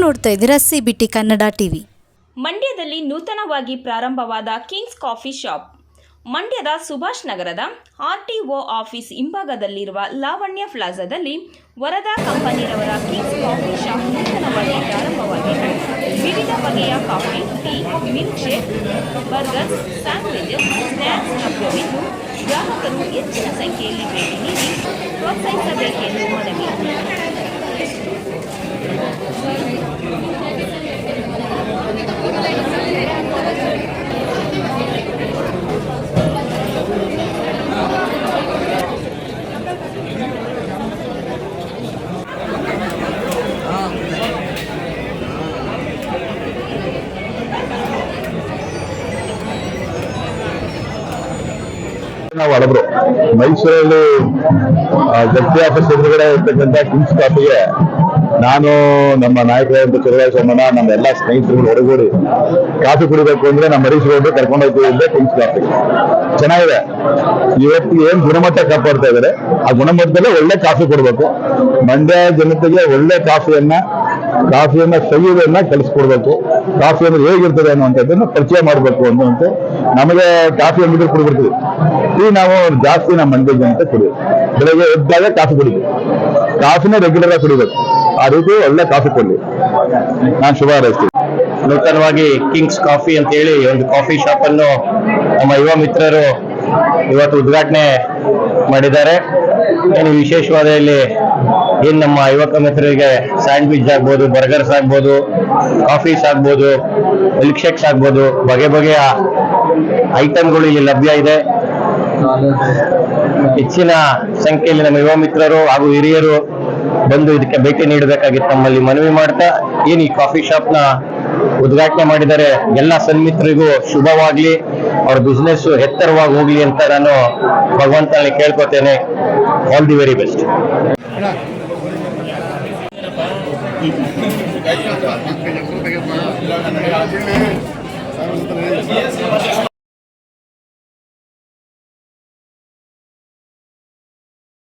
ನೋಡ್ತಾ ಇದ್ದೀರಾ CBT Kannada TV. ಮಂಡ್ಯದಲ್ಲಿ ನೂತನವಾಗಿ ಪ್ರಾರಂಭವಾದ ಕಿಂಗ್ಸ್ ಕಾಫಿ ಶಾಪ್. ಮಂಡ್ಯದ ಸುಭಾಷ್ ನಗರದ ಆರ್ಟಿಒ ಆಫೀಸ್ ಹಿಂಭಾಗದಲ್ಲಿರುವ ಲಾವಣ್ಯ ಪ್ಲಾಜಾದಲ್ಲಿ ವರದಾ ಕಂಪನಿರವರ ಕಿಂಗ್ಸ್ ಕಾಫಿ ಶಾಪ್ ನೂತನವಾಗಿ ಪ್ರಾರಂಭವಾಗಿದ್ದು ವಿವಿಧ ಬಗೆಯ coffee, tea, milk shake, burgers, sandwiches, snacks ಲಭ್ಯವಿದ್ದು ಗ್ರಾಹಕರು ಹೆಚ್ಚಿನ ಸಂಖ್ಯೆಯಲ್ಲಿ ಭೇಟಿ ನೀಡಿ ಪ್ರೋತ್ಸಾಹಿಸಬೇಕೆಂದು ಮನವಿ. ನಾವು ಹಳಬ್ರು ಮೈಸೂರಲ್ಲಿ ಜಡ್ಪಿ ಆಫೀಸ್ ಎದುರುಗಡೆ ಇರ್ತಕ್ಕಂಥ ಕಿಂಗ್ಸ್ ಕಾಫಿಗೆ ನಾನು ನಮ್ಮ ನಾಯಕರಾದಂಥ ಚಂದ್ರಶೇಖರಣ್ಣ ನಮ್ಮ ಎಲ್ಲ ಸ್ನೇಹಿತರುಗಳು ಹೊರಗೂಡಿ ಕಾಫಿ ಕುಡಿಬೇಕು ಅಂದ್ರೆ ನಮ್ಮ ಮರೀಶ್ವರ ಕರ್ಕೊಂಡು ಹೋಗ್ತಿದ್ದೆ ಕಿಂಗ್ಸ್ ಕಾಫಿ. ಚೆನ್ನಾಗಿದೆ. ಇವತ್ತಿಗೆ ಏನ್ ಗುಣಮಟ್ಟ ಕಾಪಾಡ್ತಾ ಇದಾರೆ ಆ ಗುಣಮಟ್ಟದಲ್ಲೇ ಒಳ್ಳೆ ಕಾಫಿ ಕೊಡ್ಬೇಕು. ಮಂಡ್ಯ ಜನತೆಗೆ ಒಳ್ಳೆ ಕಾಫಿಯನ್ನ ಸವಿಯೋದನ್ನ ಕಲಿಸ್ಕೊಡ್ಬೇಕು. ಕಾಫಿ ಅಂದ್ರೆ ಹೇಗಿರ್ತದೆ ಅನ್ನುವಂಥದ್ದನ್ನ ಪರಿಚಯ ಮಾಡಬೇಕು ಅನ್ನುವಂಥ ನಮಗೆ ಕಾಫಿ ಅಂಗಡಿ ಕುಡಿಬಿಡ್ತೀವಿ. ಈ ನಾವು ಜಾಸ್ತಿ ನಮ್ಮ ಮಂಡ್ಯ ಜನತೆ ಕುಡಿಯೋದು. ಬೆಳಗ್ಗೆ ಎದ್ದಾಗ ಕಾಫಿ ಕುಡಿಬೇಕು, ಕಾಫಿನ ರೆಗ್ಯುಲರ್ ಆಗಿ ಕುಡಿಬೇಕು. ಆ ರೀತಿ ಒಳ್ಳೆ ಕಾಫಿ ಕೊಡ್ಲಿ ನಾನು ಶುಭ ಹಾರೈಸ್ತೀನಿ. ನೂತನವಾಗಿ ಕಿಂಗ್ಸ್ ಕಾಫಿ ಅಂತ ಹೇಳಿ ಒಂದು ಕಾಫಿ ಶಾಪ್ ಅನ್ನು ನಮ್ಮ ಯುವ ಮಿತ್ರರು ಇವತ್ತು ಉದ್ಘಾಟನೆ ಮಾಡಿದ್ದಾರೆ. ಏನು ವಿಶೇಷವಾದ ಇಲ್ಲಿ ಏನ್ ನಮ್ಮ ಯುವಕ ಮಿತ್ರರಿಗೆ ಸ್ಯಾಂಡ್ವಿಚ್ ಆಗ್ಬೋದು, ಬರ್ಗರ್ಸ್ ಆಗ್ಬೋದು, ಕಾಫೀಸ್ ಆಗ್ಬೋದು, ಮಿಲ್ಕ್ ಶೇಕ್ಸ್ ಆಗ್ಬೋದು, ಬಗೆ ಬಗೆಯ ಐಟಮ್ಗಳು ಇಲ್ಲಿ ಲಭ್ಯ ಇದೆ. ಹೆಚ್ಚಿನ ಸಂಖ್ಯೆಯಲ್ಲಿ ನಮ್ಮ ಯುವ ಮಿತ್ರರು ಹಾಗೂ ಹಿರಿಯರು ಬಂದು ಇದಕ್ಕೆ ಭೇಟಿ ನೀಡಬೇಕಾಗಿತ್ತು ನಮ್ಮಲ್ಲಿ ಮನವಿ ಮಾಡ್ತಾ, ಏನು ಈ ಕಾಫಿ ಶಾಪ್ ನ ಉದ್ಘಾಟನೆ ಮಾಡಿದರೆ ಎಲ್ಲ ಸನ್ಮಿತ್ರರಿಗೂ ಶುಭವಾಗ್ಲಿ, ಅವ್ರ ಬಿಸ್ನೆಸ್ ಎತ್ತರವಾಗಿ ಹೋಗ್ಲಿ ಅಂತ ನಾನು ಭಗವಂತನಲ್ಲಿ ಕೇಳ್ಕೊತೇನೆ. All the very best.